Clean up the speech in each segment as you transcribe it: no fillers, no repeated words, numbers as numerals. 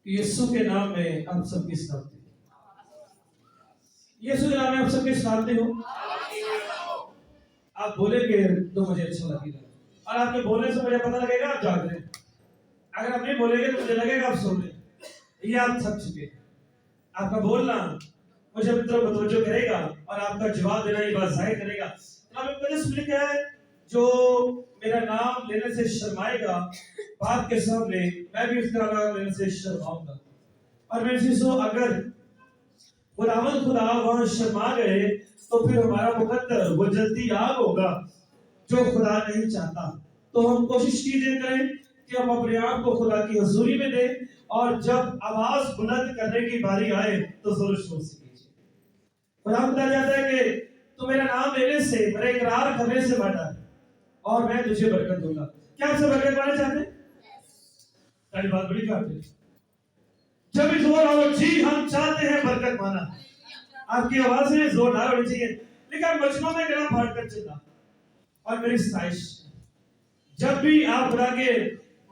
یسوع کے نام میں آپ سب کی سلامتی. یسوع کے نام میں آپ سب کی سلامتی ہو. آپ بولیں گے تو مجھے اچھا لگے گا، اور آپ کے بولنے سے مجھے پتہ لگے گا آپ جاگ رہے ہیں. اگر آپ نہیں بولیں گے تو مجھے لگے گا آپ سو رہے ہیں. یہ آپ تھک چکے ہیں. آپ کا بولنا مجھے اپنی طرف متوجہ کرے گا اور آپ کا جواب دینا یہ بات ظاہر کرے گا. کلام مقدس میں لکھا ہے جو میرا نام لینے سے شرمائے گا بات کے سامنے میں بھی اس کا نام لینے سے شرماؤں گا. اور میں چیزوں اگر خداوند خدا وہاں شرما گئے تو پھر ہمارا مقدر وہ جلدی آگ ہوگا جو خدا نہیں چاہتا. تو ہم کوشش کیجئے کریں کہ ہم اپنے آپ کو خدا کی حضوری میں دیں، اور جب آواز بلند کرنے کی باری آئے تو زور شور سے کیجئے. خدا خدا چاہتا ہے کہ تو میرا نام لینے سے، میرا اقرار کرنے سے بڑھا اور میں تجھے برکت دوں گا. کیا آپ سے برکت پانا چاہتے ہیں؟ پہلی بات بڑی بات ہے. جب بھی زور آؤ جی ہم چاہتے ہیں برکت پانا. آپ کی آوازیں زوردار ہونی چاہیے. لیکن مجمع میں گلا پھاڑ کر چلا اور میری ستائش. جب بھی آپ خدا کے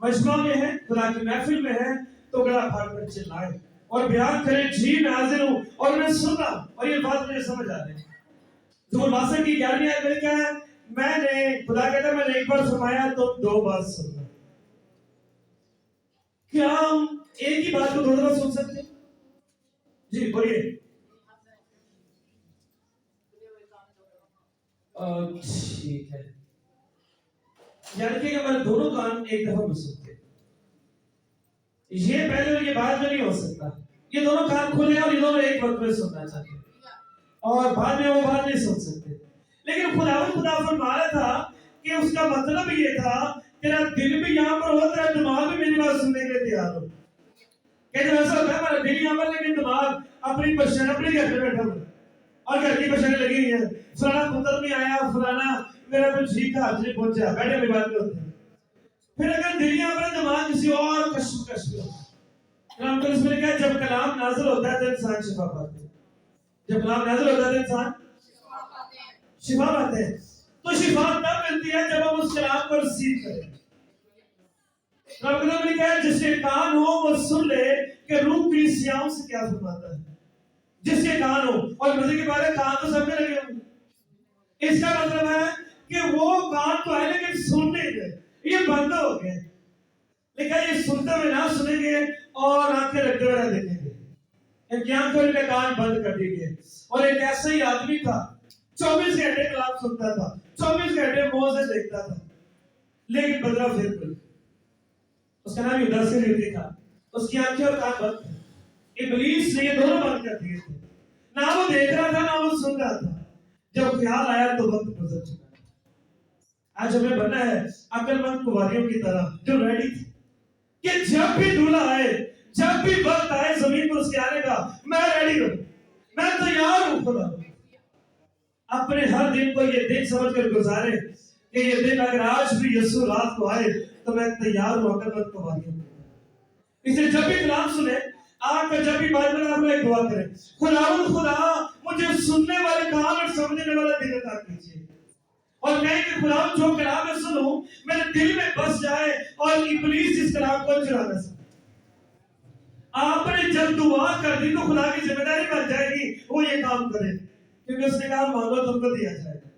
مجمع میں ہیں، خدا کی محفل میں ہیں، تو گلا پھاڑ کر چلائیں اور بیان کریں جی میں حاضر ہوں اور میں سن رہا ہوں. اور یہ بات مجھے سمجھ آ رہی ہے. زبور 62 کی 11ویں آیت میں کیا ہے؟ میں نے خدا کہتا ہے میں نے ایک بار فرمایا تو دو بار سننا. کیا ہم ایک ہی بات کو دو دفعہ سن سکتے ہیں؟ جی بولیے. ٹھیک ہے، یعنی کہ ہمارے دونوں کان ایک دفعہ میں سنتے ہیں. یہ پہلے یہ بات میں نہیں ہو سکتا. یہ دونوں کان کھلے ہیں اور یہ دونوں ایک وقت میں سننا چاہتے ہیں، اور بعد میں وہ بات نہیں سن سکتے. لیکن خدا فرما رہا تھا کہ اس کا مطلب یہ تھا تیرا دل بھی یہاں پر ہو، تیرا دماغ بھی میری بات سننے کے لیے تیار ہو. کہ جب ایسا ہوتا ہے ہمارا دل یہاں پر لیکن دماغ اپنی پشن اپنے گھر میں بیٹھا ہوا اور گھر کی پشنیں لگی ہوئی ہیں. فلانا پتر نہیں آیا، فلانا میرا کچھ ٹھیک تھا آج نہیں پہنچا، بیٹھے ہوئے بات ہوتے ہیں. پھر اگر دل یہاں پر دماغ کسی اور کشمکش میں ہوتا ہے. کلام کو اس میں لکھا ہے جب کلام نازل ہوتا ہے تو انسان شفا پاتے ہیں. جب کلام نازل ہوتا ہے تو انسان شفا پاتے ہیں. تو شفا تب ملتی ہے جب ہم اس کلام کو رسیو کریں. کلام میں لکھا ہے جس کے کان ہو وہ سن لے کہ روح کلیسیاؤں سے کیا فرماتا ہے. جس کے کان ہو، اور مزے کے بارے کان تو سب میں لگے ہوں. اس کا مطلب ہے کہ وہ کان تو ہے لیکن سن نہیں گئے، یہ بند ہو گئے. لیکن یہ سنتے ہوئے نہ سنیں گے اور آنکھیں رکھتے ہوئے نہ دیکھیں گے. ایک آنکھوں کے کان بند کر دیے گئے. اور ایک ایسا ہی آدمی تھا 24 گھنٹے کلام سنتا تھا، 24 گھنٹے منہ سے دیکھتا تھا، لیکن بدلا پھر کوئی. اس کا نام یہودا اسکریوطی تھا. اس کی آنکھیں اور کان بند تھے. ابلیس نے یہ دونوں بند کر دیے تھے. نہ وہ دیکھ رہا تھا نہ وہ سن رہا تھا. جب خیال آیا تو وقت گزر چکا. آج ہمیں بننا ہے عقل مند کنواریوں کی طرح جو ریڈی تھی کہ جب بھی دولہا آئے، جب بھی وقت آئے زمین پر اس کے آنے کا، میں ریڈی ہوں، میں تیار ہوں. خدا اپنے ہر دن کو یہ دن سمجھ کر گزارے کہ یہ دن اگر آج بھی یسوع رات کو آئے تو میں تیار ہوں عقل مند کنواریوں کی. اس لیے جب بھی کلام سنیں، آپ کا جب بھی بات کریں آپ ایک دعا کریں، خدا مجھے سننے والے کان اور سمجھنے والا دل عطا کیجیے. اور میں کہ خدا جو کلام میں سنوں میرے دل میں بس جائے اور ابلیس اس کلام کو چرا نہ سکے. آپ نے جب دعا کر دی تو خدا کی ذمہ داری بن جائے گی وہ یہ کام کرے، کیونکہ اس نے کہا مانگو تم کو دیا جائے گا.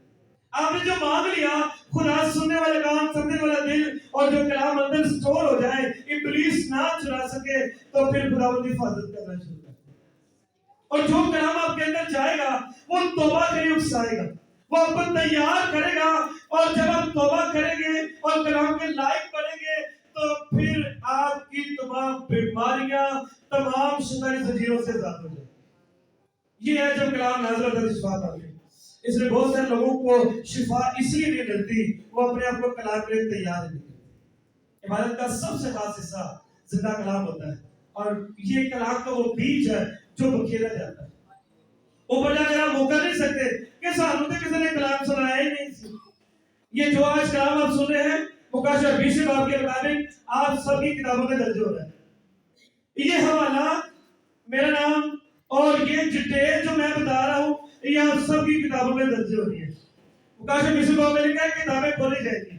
آپ نے جو مانگ لیا، خدا سننے والے کام، سمجھنے والا دل اور جو کلام اندر سٹور ہو جائے، ابلیس نہ چرا سکے، تو پھر خدا ان کی حفاظت کرنا شروع کر. اور جو کلام آپ کے اندر جائے گا وہ توبہ کے لیے اکسائے گا، وہ آپ کو تیار کرے گا. اور جب آپ توبہ کریں گے اور کلام کے لائق بنیں گے تو پھر آپ کی تمام بیماریاں، تمام شیطانی زنجیروں سے آزاد ہو جائیں. یہ ہے جب کلام نازل ہوتا ہے شفا پاتے. اس لیے بہت سارے لوگوں کو شفا اس لیے نہیں ملتی، وہ اپنے آپ کو کلام کے لیے تیار نہیں. عبادت کا سب سے خاص حصہ زندہ کلام ہوتا ہے، اور یہ کلام کا وہ بیج ہے جو بکھیرا جاتا ہے. اوپر جا کر آپ موقع نہیں سکتے کہ سالوں سے کسی نے کلام سنایا ہی نہیں. یہ جو آج کلام آپ سن رہے ہیں مکاشفہ 20 باب کے مطابق آپ سب کی کتابوں میں درج ہو رہا ہے. یہ حوالہ، میرا نام اور یہ ڈیٹیل جو میں بتا رہا ہوں یہ آپ سب کی کتابوں میں درج ہو رہی ہے. مکاشفہ 20 باب میں لکھا ہے کتابیں کھولی جائیں گی.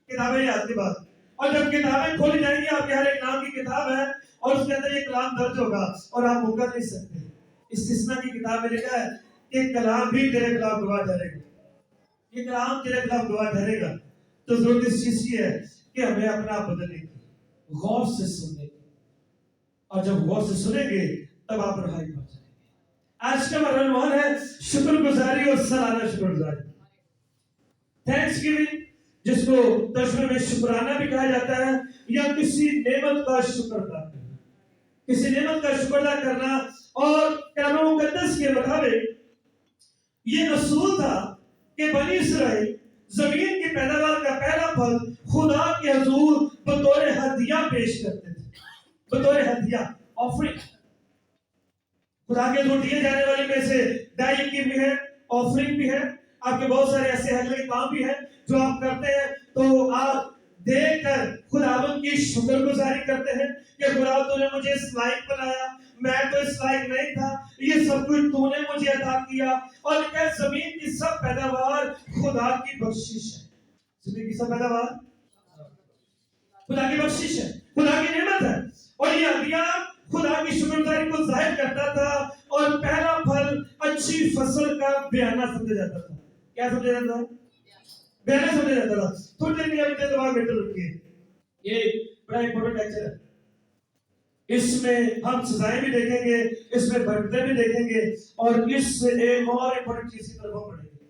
کتابیں یاد کی بات. اور جب کتابیں کھولی جائیں گی آپ کے ہر ایک نام کی کتاب ہے اور اس کے اندر یہ کلام درج ہوگا اور آپ مکر نہیں سکتے. استثنا کی کتاب میں لکھا ہے کہ کلام بھی تیرے خلاف گواہ ٹھہرے گا. یہ کلام تیرے خلاف گواہ ٹھہرے گا. تو ضرورت اس چیز کی ہے کہ ہمیں اپنا بدلنے کی، غور سے سننے کی، اور جب غور سے سنیں گے تب آپ رہائی پا جائیں گے. آج کا ہمارا عنوان ہے شکر گزاری اور سالانہ شکر گزاری. تھینکس گیونگ، جس کو ترجمے میں شکرانہ بھی کہا جاتا ہے، یا کسی نعمت کا شکر ادا کرنا. کسی نعمت کا شکر ادا کرنا. اور کلام مقدس کے مطابق یہ اصول تھا کہ بنی اسرائیل زمین کی پیداوار کا پہلا پھل خدا کے حضور بطور ہدیہ پیش کرتے تھے. بطور ہدیہ، آفرنگ. خدا کے حضور دیے جانے والی میں سے دائی کی بھی ہے، آفرنگ بھی ہے. آپ کے بہت سارے ایسے ہدیہ کام بھی ہیں جو آپ کرتے ہیں تو آپ دیکھ کر خداوند کی شکر گزاری کرتے ہیں کہ خدا تو نے مجھے اس لائق بنایا، میں تو اس لائق نہیں تھا، یہ سب کچھ تو نے مجھے عطا کیا. اور کہ زمین کی سب پیداوار خدا کی بخشش ہے. زمین کی سب پیداوار خدا کی بخشش ہے، خدا کی نعمت ہے. اور یہ ہدیہ خدا کی شکر گزاری کو ظاہر کرتا تھا. اور پہلا پھل اچھی فصل کا بیانہ سمجھا جاتا تھا. کیا سمجھا جاتا تھا؟ بیانہ سمجھا جاتا تھا. تھوڑی دیر کے لیے اپنے دماغ میں رکھیے، یہ بڑا امپورٹنٹ لیکچر ہے. اس میں ہم سزائیں بھی دیکھیں گے، اس میں برکتیں بھی دیکھیں گے، اور اس سے ایک اور امپورٹنٹ چیز کی طرف ہم پڑھیں گے.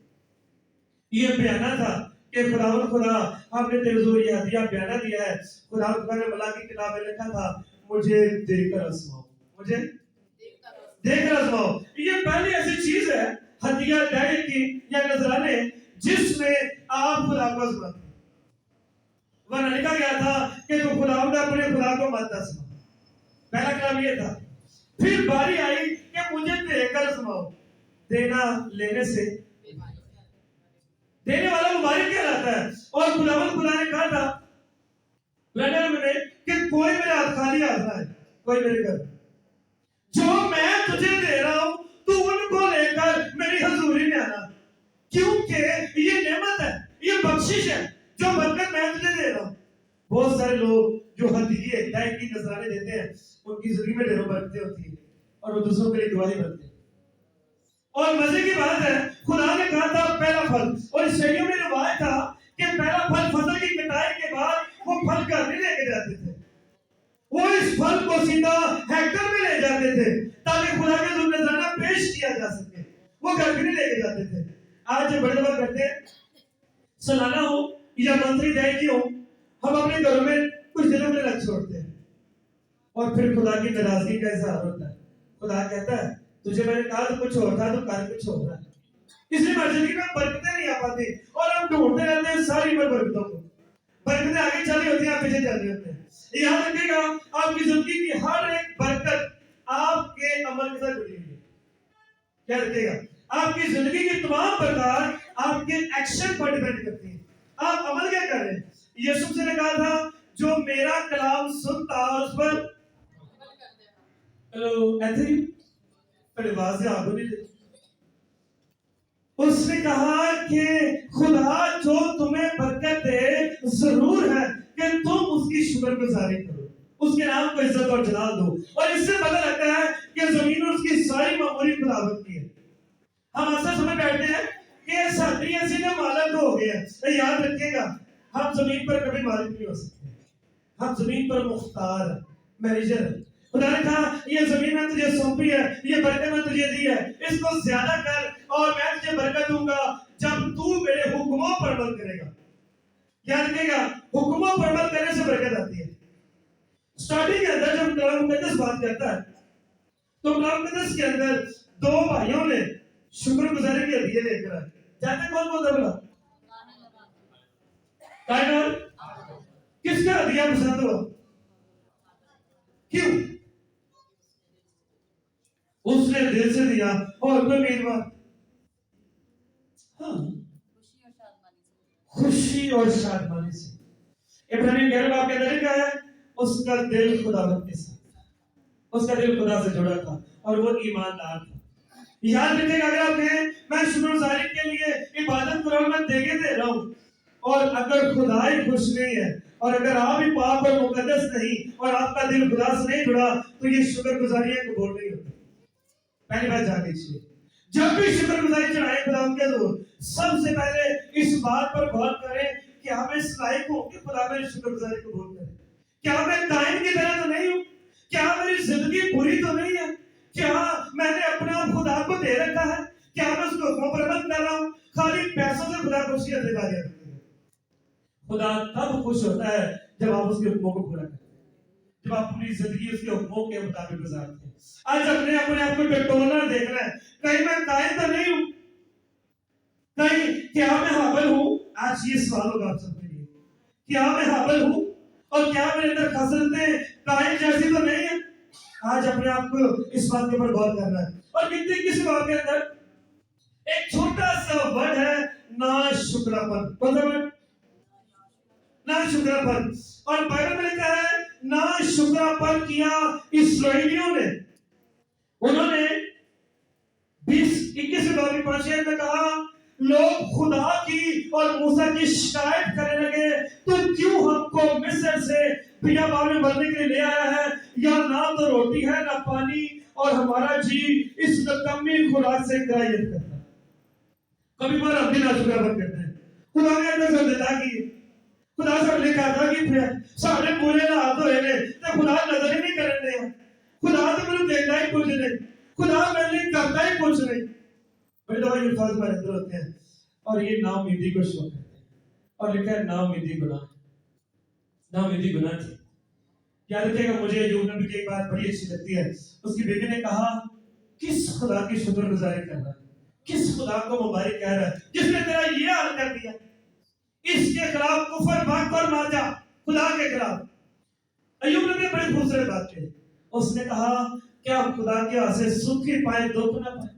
یہ بیانہ تھا کہ خدا ہم نے تیرے حضور یہ ہدیہ بیانہ دیا ہے. خدا نے ملاکی کی کتاب میں لکھا تھا مجھے دیکھ کر آزماؤ، مجھے دیکھ کر آزماؤ. یہ پہلی ایسی چیز ہے ہدیہ دائی کی یا نذرانے جس میں آپ خدا کو آزماتے ہیں. ورنہ لکھا گیا تھا کہ تو خدا نے اپنے خدا کو مت آزما. پہلا کلام یہ تھا. پھر باری آئی کہ مجھے دیکھ کر آزماؤ. دینا لینے سے دینے والا مبارک کہلاتا ہے. اور خدا نے کہا تھا میں کہ کوئی میرے ہاتھ خالی آتا ہے، کوئی میرے گھر جو میں تجھے دے رہا ہوں تو ان کو لے کر میری حضوری میں آنا، کیونکہ یہ نعمت ہے، یہ بخشش ہے جو برکت میں تجھے دے رہا ہوں. بہت سارے لوگ جو ہدیے دائی کی نذرانے دیتے ہیں ان کی زندگی میں ڈھیروں برکتیں ہوتی ہیں اور وہ دوسروں کے لیے گواہی بنتے ہیں. اور مزے کی بات ہے خدا نے کہا تھا پہلا پھل، اور اس شریعت میں روایت تھا کہ پہلا پھل فصل کی کٹائی کے بعد وہ پھل گھر نہیں لے کے جاتے تھے. وہ اس پھل کو سیدھا ہیکٹر میں لے جاتے تھے تاکہ خدا کے حضور نذرانہ پیش کیا جا سکے. وہ گھر بھی نہیں لے کے جاتے تھے. آج بڑے دفعہ کرتے ہیں سالانہ ہو یا منتری دائی کی ہو، ہم اپنے گھروں میں کچھ دنوں میں رکھ چھوڑتے ہیں اور پھر خدا کی ناراضگی کا اظہار ہوتا ہے. خدا کہتا ہے تجھے میں نے کہا تو کچھ اور تھا تو کر کچھ اور رہا ہے. اس لیے ہماری زندگی میں برکتیں نہیں آ پاتی اور ہم ڈھونڈتے رہتے ہیں ساری عمر برکتوں کو. برکتیں آگے چلی ہوتی ہیں، آپ پیچھے چل رہے ہوتے ہیں. یاد رکھیے گا آپ کی زندگی کی ہر ایک برکت آپ کے عمل کے ساتھ جڑی ہوئی ہے. کیا رکھیے گا آپ کی زندگی کی تمام برکات آپ کے ایکشن پر ڈیپینڈ کرتی ہیں. آپ عمل کیا کر رہے ہیں. یسوع سے نے کہا تھا جو میرا کلام سنتا اور اس پر ہیلو ایتھری بڑے واضح آپ نہیں لے. اس نے کہا کہ خدا جو تمہیں برکت دے ضرور ہے کہ تم اس کی شکر گزاری کرو، اس کے نام کو عزت اور جلال دو. اور اس سے پتہ لگتا ہے کہ زمین اور اس کی ساری معمولی خداوند کی ہے. ہم اکثر سمجھ بیٹھتے ہیں کہ ساتھی ایسے میں مالک ہو گیا. یاد رکھیے گا ہم زمین پر کبھی مالک نہیں ہو سکتے. ہم زمین پر مختار ہیں، مینیجر ہیں. خدا نے کہا یہ زمین میں تجھے سونپی ہے، یہ برکت میں تجھے دی ہے، اس کو زیادہ کر اور میں تجھے برکت دوں گا جب تو میرے حکموں پر عمل کرے گا. یاد رکھے گا حکموں پر عمل کرنے سے برکت آتی ہے. سٹارٹنگ کے اندر جب کلام مقدس بات کرتا ہے تو کلام مقدس کے اندر دو بھائیوں نے شکر گزاری کے ہدیے لے کر آئے. جانتے کون بولتا بلا کائنات کس کا ہدیہ پسند ہوا؟ کیوں؟ اس نے دل سے دیا اور کوئی امیدوار خوشی اور شادمانی سے. ابراہیم 11 باب کے اندر لکھا ہے اس کا دل خداوند کے ساتھ، اس کا دل خدا سے جڑا تھا اور وہ ایماندار تھا. یاد رکھیں گا اگر آپ کہیں میں شکر گزاری کے لیے عبادت کر رہا ہوں، میں دے رہا ہوں، اور اگر خدا ہی خوش نہیں ہے اور اگر آپ ہی پاک اور مقدس نہیں اور آپ کا دل خدا سے نہیں جڑا تو یہ شکر گزاری قبول نہیں ہوتی. پہلی بات جان لیجیے، جب بھی شکر گزاری چڑھائیں خدا کے حضور، سب سے پہلے اس بات پر غور کریں کہ ہم اس لائق ہوں کہ خدا میری شکر گزاری قبول کرے. کیا میں قائم کی طرح تو نہیں ہوں؟ کیا میری زندگی بری تو نہیں ہے؟ کیا میں نے اپنا خدا کو دے رکھا ہے؟ کیا میں اس کو حکموں پر بند کر رہا ہوں؟ خالی پیسوں سے خدا خوشی سے بات کرتے ہیں. خدا تب خوش ہوتا ہے جب آپ اس کے حکموں کو پورا کرتے ہیں، جب آپ اپنی زندگی اس کے حکموں کے مطابق گزارتے ہیں. آج اپنے آپ کو ٹٹولنا دیکھنا ہے، کہیں میں قائم تو نہیں ہوں، کہیں کیا میں حامل ہوں. آج یہ سوال ہوگا آپ سب کے لیے، کیا میں حامل ہوں اور کیا میرے اندر خصلتیں قائم جیسی تو نہیں ہے. آج اپنے آپ کو اس بات کے اوپر غور کرنا ہے. اور کتنی کسی بات کے اندر ایک چھوٹا سا ورڈ ہے ناشکراپن. کون سا ورڈ؟ ناشکراپن. اور بائبل میں لکھا ہے ناشکراپن کیا اسرائیلیوں نے. انہوں نے 21-22 میں کہا لوگ خدا کی اور موسیٰ کی شکایت کرنے لگے تو کیوں ہم کو مصر سے بیابان میں مرنے کے لیے لے آیا ہے؟ یا نہ تو روٹی ہے نہ پانی اور ہمارا جی اس نکمی خوراک سے کرایت کرتا ہے. کبھی بار ہم بھی ناشکراپن کرتے ہیں. خدا نے اندر سے دیتا کی خدا سے لے کہا تھا کہ سارے پورے ہاتھ ہوئے نے تو خدا نظر ہی نہیں کرنے ہیں. خدا تو میرے دیکھتا ہی کچھ نہیں، خدا میرے لیے کرتا ہی کچھ نہیں. بڑے دفعہ یہ الفاظ ہمارے اندر ہوتے ہیں اور یہ نا امیدی کو شو کرتے ہیں. اور لکھا ہے نا امیدی گناہ، نا امیدی گناہ تھی. یاد رکھیے گا، مجھے ایوب نبی کی ایک بات بڑی اچھی لگتی ہے. اس کی بیوی نے کہا کس خدا کی شکر گزاری کر رہا ہے، کس خدا کو مبارک کہہ رہا ہے جس نے تیرا یہ حال کر دیا. اس کے خلاف کفر بھاگ کر مار جا خدا کے خلاف. ایوب نبی نے بڑی خوبصورت بات کہی. اس نے کہا کیا خدا کے ہاتھ سے سکھ ہی پائے دکھ نہ پائے.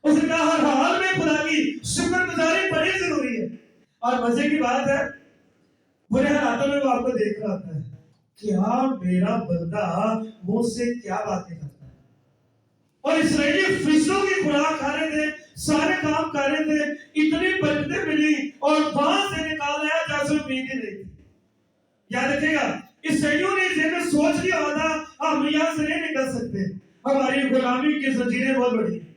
اس نے کہا ہر حال میں خدا کی شکر گزاری بڑی ضروری ہے. اور مزے کی بات ہے برے حالاتوں میں وہ آپ کو دیکھ رہا ہوتا ہے کیا میرا بندہ منہ سے کیا باتیں کرتا ہے. اور اسرائیلی فرشتوں کی خوراک کھا رہے تھے، سارے کام کر رہے تھے، اتنی برکتیں ملی اور وہاں سے نکال آیا جیسے امید ہی نہیں تھی. یاد رکھے گا اسرائیلیوں نے ذہن میں سوچ لیا ہوتا ہم یہاں سے نہیں نکل سکتے، ہماری غلامی کی زنجیریں بہت بڑی ہیں.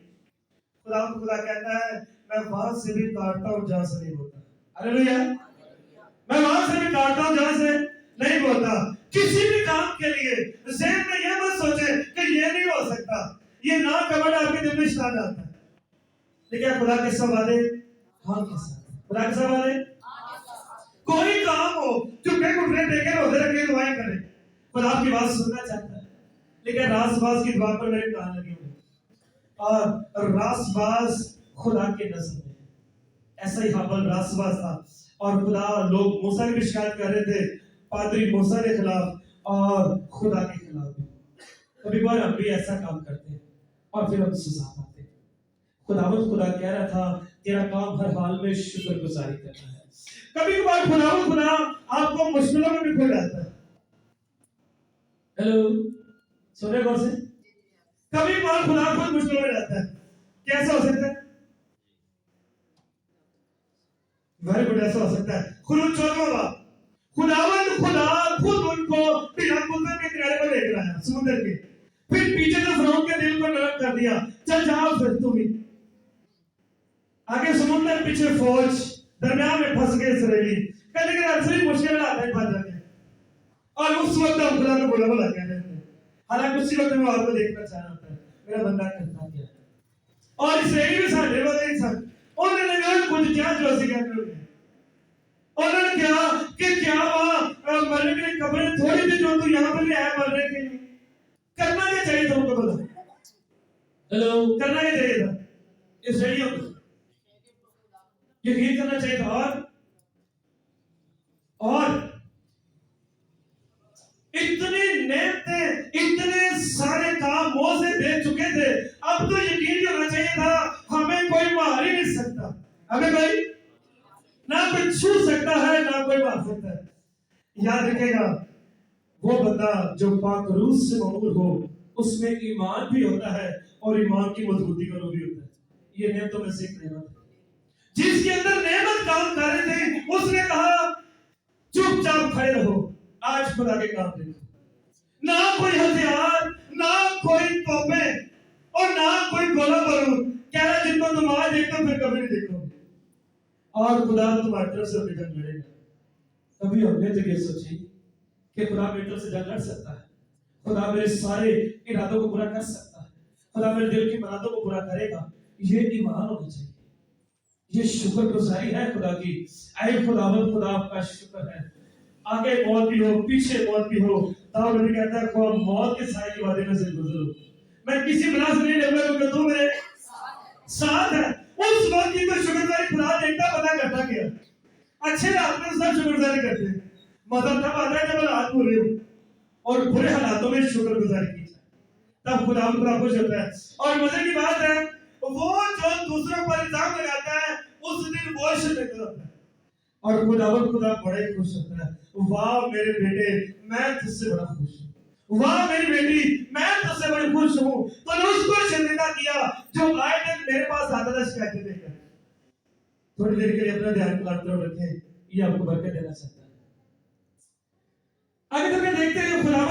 خدا کہتا ہے میں وہاں سے بھی کاٹتا ہوں جہاں سے نہیں بولتا. ہاللیلویا. میں وہاں سے بھی کاٹتا ہوں جہاں سے نہیں بولتا. کسی بھی کام کے لیے ذہن میں یہ مت سوچے کہ یہ نہیں ہو سکتا. یہ نا کمر آپ کے دل میں شان آتا ہے. لیکن خدا کے سوالے ہاں کے ساتھ، خدا کے سوالے کوئی کام ہو چپے گھٹنے ٹیکے روزے رکھے دعائیں کریں، خدا آپ کی بات سننا چاہتا ہے. لیکن راست باز کی دعا پر میرے کان لگے ہوئے اور راست باز خدا کے نظر میں ایسا ہی حابل راست باز تھا. اور خدا لوگ موسیٰ کی بھی شکایت کر رہے تھے، پادری موسیٰ کے خلاف اور خدا کے خلاف بھی. کبھی بار ہم بھی ایسا کام کرتے ہیں اور پھر ہم سزا پاتے ہیں. خدا کہہ رہا تھا تیرا کام ہر حال میں شکر گزاری کرنا ہے. کبھی کبھار خدا آپ کو مشکلوں میں بھی کھو جاتا ہے. ہیلو سونے غور سے. کبھی کبھار خدا خود مشکلوں میں جاتا ہے. کیسا ہو سکتا ہے؟ Very good. ایسا ہو سکتا ہے خروج 14واں باب خدا خود ان کو پیرامبوزن کے کنارے پر لے کر آیا سمندر کے، پھر پیچھے سے فرعون کے دل کو نرم کر دیا. چل جاؤ پھر تم ہی. آگے سمندر پیچھے فوج درمیان میں پھنس گئے اسرائیلی. کہنے کے اکثر مشکل آتا ہے پھنس جانے. اور اس وقت ہم خدا کو بولا کہہ رہے تھے، حالانکہ اسی وقت میں آپ کو دیکھنا چاہ رہا تھا میرا بندہ کرتا کیا. اور اسرائیلی بھی سارے والے انسان انہوں نے کہا کچھ کیا جو ایسے کہتے ہوئے انہوں نے کہا کہ کیا وہاں مرنے کے لیے قبریں تھوڑی تھی جو تو یہاں پر لے آیا مرنے کے لیے. کرنا کیا چاہیے تھا ان کو بتا. ہیلو کرنا کیا چاہیے تھا اسرائیلیوں کو؟ یقین کرنا چاہیے تھا. اور اتنی نعمتیں اتنے سارے کام موسیٰ دے چکے تھے، اب تو یقین کرنا چاہیے تھا ہمیں کوئی مار ہی نہیں سکتا. ہمیں کوئی نہ کوئی چھو سکتا ہے نہ کوئی مار سکتا ہے. یاد رکھے گا وہ بندہ جو پاک روح سے معمور ہو اس میں ایمان بھی ہوتا ہے اور ایمان کی مضبوطی کا بھی ہوتا ہے. یہ نعمتوں میں سے ایک نعمت ہے. جس کے اندر نعمت کام کر رہے تھے اس نے کہا چپ چاپ کھڑے رہو، آج خدا کے کام دیکھو. نہ کوئی ہتھیار، نہ کوئی توپیں اور نہ کوئی گولہ بارود، کہہ رہا جن کو تم آج دیکھو پھر کبھی نہیں دیکھو گے، اور خدا تمہاری طرف سے اپنی جنگ لڑے گا۔ کبھی ہم نے تو یہ سوچی کہ خدا میری طرف سے جنگ لڑ سکتا ہے، خدا میرے سارے ارادوں کو پورا کر سکتا ہے، خدا میرے دل کی مرادوں کو پورا کرے گا؟ یہ ایمان ہونا چاہیے، یہ شکر گزاری ہے خدا کی۔ اے خداوند، خدا آپ کا شکر ہے۔ آگے موت بھی ہو، پیچھے موت بھی ہو، داؤد نبی کہتا ہے خواہ موت کے سائے کے وادی میں سے گزرو، میں کسی بلا سے نہیں ڈرتا کیونکہ تو میرے ساتھ ہے۔ اس وقت کی تو شکر گزاری خدا دیکھتا پتا کرتا کیا اچھے رات میں سب شکر گزاری کرتے ہیں، مزہ تب آتا ہے جب رات برے ہو اور برے حالاتوں میں شکر گزاری کی جائے، تب خدا خدا خوش ہوتا ہے۔ اور مزے کی بات ہے وہ جو دوسروں پر الزام لگاتا ہے اس دن وہ شکر ہوتا ہے اور خدا بڑے خوش ہوتا ہے۔ واہ میرے بیٹے میں تجھ سے بڑا خوش ہوں، واہ میری بیٹی میں تجھ سے بڑی خوش ہوں۔ تو نے اس کو شرمندہ کیا جو آئے دن میرے پاس آتا تھا شکایتیں دے کر۔ تھوڑی دیر کے لیے اپنا دھیان قرآن طرف رکھیں، یہ آپ کو برکت دینا چاہتا ہے۔ آگے تک دیکھتے ہیں خدا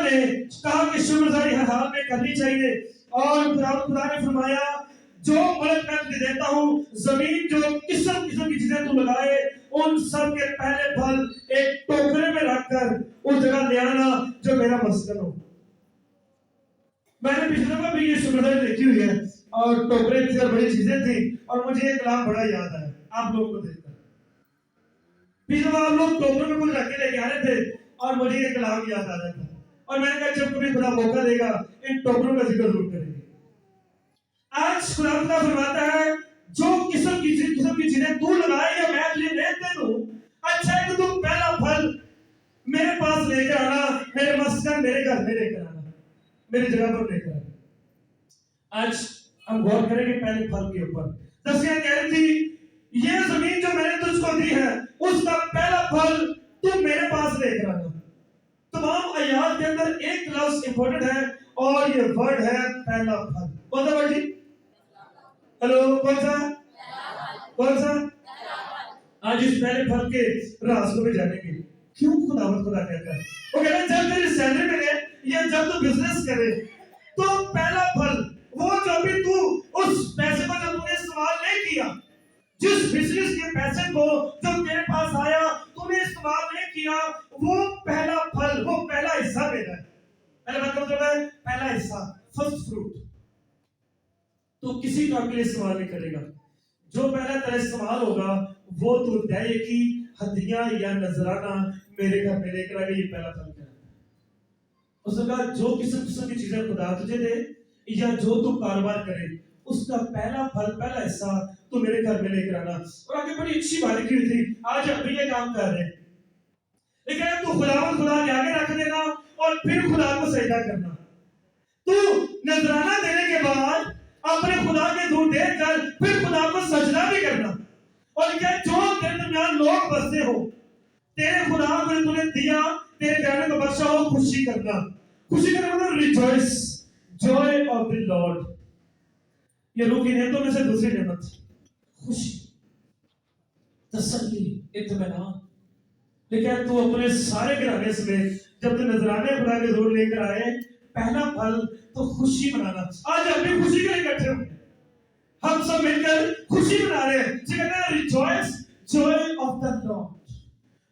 نے کہا کہ شکر گزاری ہر حال میں کرنی چاہیے، اور خدا نے فرمایا جو ملک میں تجھے دیتا ہوں، زمین جو قسم قسم کی چیزیں تو لگائے ان سب کے پہلے پھل ایک ٹوکرے میں رکھ کر اس جگہ لے آنا جو میرا مسکن ہو۔ میں نے پچھلے دفعہ بھی یہ شکر گزاری دیکھی ہوئی ہے اور ٹوکرے کی بڑی چیزیں تھیں، اور مجھے ایک کلام بڑا یاد ہے آپ لوگ کو دیکھ کر۔ پچھلے بار آپ لوگ ٹوکرے میں کچھ رکھ کے لے کے آ رہے تھے اور مجھے یہ کلام یاد آ رہا تھا، اور میں نے کہا جب کبھی خدا موقع دے گا ان ٹوکروں کا ذکر ضرور کریں گے۔ آج خدا فرماتا ہے جو قسم کی چیزیں تو لگائے یا میں تجھے دے دوں، اچھا ہے کہ تم پہلا پھل میرے پاس لے کر آنا، میرے مسکن میرے گھر میں لے کر آنا، میری جگہ پر لے کر آنا۔ آج ہم غور کریں گے پہلے پھل کے اوپر۔ دسیاں کہہ رہی تھی یہ زمین جو میں نے تجھ کو دی ہے اس کا پہلا پھل تم میرے پاس لے کر آنا۔ تمام آیات کے اندر ایک لفظ امپورٹنٹ ہے اور یہ ورڈ ہے پہلا پھل۔ کون سا ورڈ جی؟ ہلو کون سا؟ آج اس پہلے پھل کے راز کو بھی جانیں گے۔ کیوں خدا کہتا ہے؟ وہ کہتا ہے جب تیری سیلری ملے یا جب تو بزنس کرے تو پہلا پھل وہ جو بھی تو اس پیسے کو جب تو نے استعمال نہیں کیا، جس بزنس کے پیسے کو جب تیرے پاس آیا تو نے استعمال نہیں کیا، وہ پہلا پھل، وہ پہلا حصہ میرا ہے۔ پہلا مطلب ہے پہلا حصہ، فرسٹ فروٹ، تو کسی کام کے لیے استعمال نہیں کرے گا۔ جو پہلا تیرا استعمال ہوگا وہ تو دے کی ہدیہ یا نذرانہ میرے گھر میں لے کر آئے، یہ پہلا پھل کیا ہے؟ اس نے کہا جو قسم کی چیزیں خدا تجھے دے یا جو تو کاروبار کرے اس کا پہلا پھل، پہلا حصہ تو میرے گھر میں لے کر آنا۔ اور آگے بڑی اچھی بات کی ہوئی تھی، آج ہم بھی یہ کام کر رہے ہیں، لیکن تو خدا کے آگے رکھ دینا اور پھر خدا کو سجدہ کرنا۔ تو نذرانہ دینے کے بعد اپنے خدا کے دور دیکھ کر پھر خدا کو سجدہ بھی کرنا، اور کیا جو تیرے درمیان لوگ بستے ہو تیرے خدا کو نے تمہیں دیا، تیرے گھر کو بخشا ہو، خوشی کرنا مطلب rejoice, joy of the lord. یہ روح کی نعمتوں میں سے دوسری نعمت خوشی، تسلی، اطمینان۔ لیکن تو اپنے سارے گھرانے سمیت جب تو نذرانے خدا کے زور لے کر آئے، پہلا پھل تو خوشی منانا۔ آج ہم بھی خوشی کے لیے اکٹھے ہوئے، ہم سب مل کر خوشی منا رہے ہیں، جسے کہتے ہیں rejoice, joy of the lord.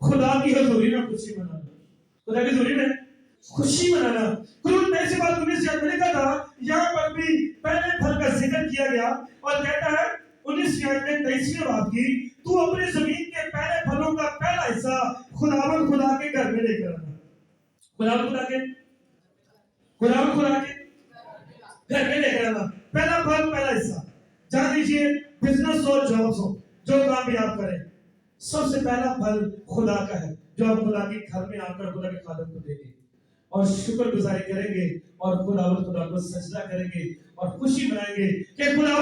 خدا کی حضوری میں خوشی منانا، خدا کی حضوری میں خوشی منانا۔ قرآن میں ایسی بات 19 میں لکھا تھا، یہاں پر بھی پہلے پھل کا ذکر کیا گیا اور کہتا ہے 19 میں 23ویں باب کی، تو اپنی زمین کے پہلے پھلوں کا پہلا حصہ خدا کے گھر میں لے کر آنا۔ خدا کے گھر میں لے کر آنا، پہلا پھل، پہلا حصہ۔ جان دیجیے بزنس ہو، جابس ہو، جو کام بھی آپ کریں، سب سے پہلا پھل خدا کا ہے، جو آپ خدا کے گھر میں آ کر خدا کے خادم کو دیں گے اور شکر گزاری کریں گے اور خدا کو سجدہ کریں گے اور خوشی منائیں گے کہ خدا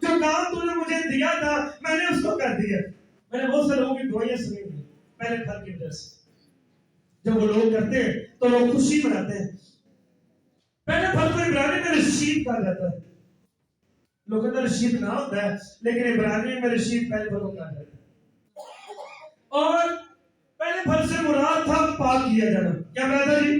جو کام تو نے مجھے دیا تھا میں نے اس کو کر دیا۔ میں نے بہت سے لوگوں کی دعائیں سنی ہیں پہلے پھل کی وجہ سے، جب وہ لوگ کرتے ہیں تو لوگ خوشی مناتے ہیں۔ پہلے پھل کو عبرانی میں رشید کہا جاتا ہے، لوگ کہتے ہیں رشید نہ ہوتا ہے، لیکن عبرانی میں رشید پہلے پھل کو کہا جاتا ہے۔ اور پہلے پھل سے مراد تھا پاک کیا جانا۔ کیا مراد ہے جی؟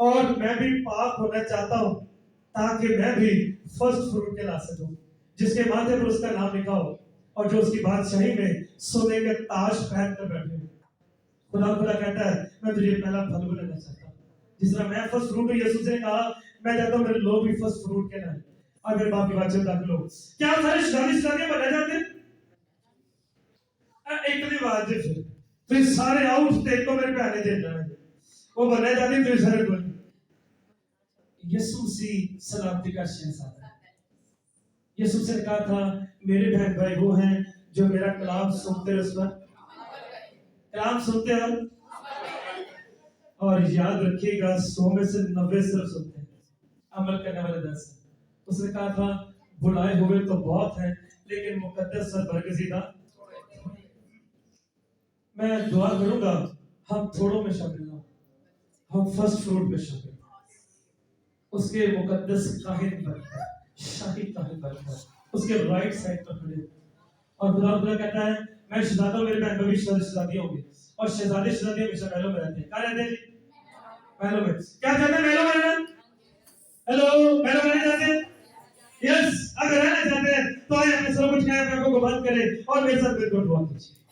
اور میں بھی پاک ہونا چاہتا ہوں تاکہ میں بھی فرسٹ فروٹ کہلا سکوں، جس کے ماتھے پر اس کا نام لکھا ہو اور جو اس کی بادشاہی میں سونے کے تاج پہن کر بیٹھے ہو۔ خدا کہتا ہے میں تجھے پہلا پھل بنانا چاہتا ہوں، جس طرح میں فرسٹ فروٹ ہوں۔ یسوع نے کہا میں چاہتا ہوں میرے لوگ بھی فرسٹ فروٹ کہلائیں۔ اور میرے باپ کی بات سے داخل ہو، کیا سارے شادیاں بنا جاتے ہیں؟ ایک بھی واجب ہے تو یہ سارے آؤٹ ٹیک کو میرے پہ آنے دینا ہے، وہ بنا جاتی تو یہ سارے بن۔ یسوع مسیح سلامتی کا شہزادہ ہے۔ یسوع سے کہا تھا میرے بہن بھائی وہ ہیں جو میرا کلام سنتے اس پر کلام سنتے ہیں اور یاد رکھیے گا 100 میں سے 90 صرف سنتے ہیں، عمل کرنے والے 10 ہیں۔ اس نے کہا تھا بلائے ہوئے تو بہت ہیں لیکن مقدس اور برگزیدہ۔ میں دعا کروں گا ہم تھوڑوں میں شامل ہوں، ہم فرسٹ فروٹ میں شامل ہوں، اس کے مقدس کاہن بن کر، شاہد کاہن بن کر اس کے رائٹ سائڈ پر کھڑے۔ اور خدا کہتا ہے میں شہزادہ ہوں، میرے بہن بھائی شہزادی ہوں گے، اور شہزادے شہزادی ہمیشہ محلوں میں رہتے ہیں۔ کہاں رہتے ہیں جی؟ محلوں میں۔ کیا چاہتے ہیں محلوں میں رہنا؟ ہیلو، محلوں میں رہنا چاہتے ہیں؟ یس، اگر رہنا چاہتے ہیں تو آئے اپنے سروں کو اٹھائیں، اپنے آنکھوں کو بند کریں اور میرے ساتھ بالکل دعا کیجیے۔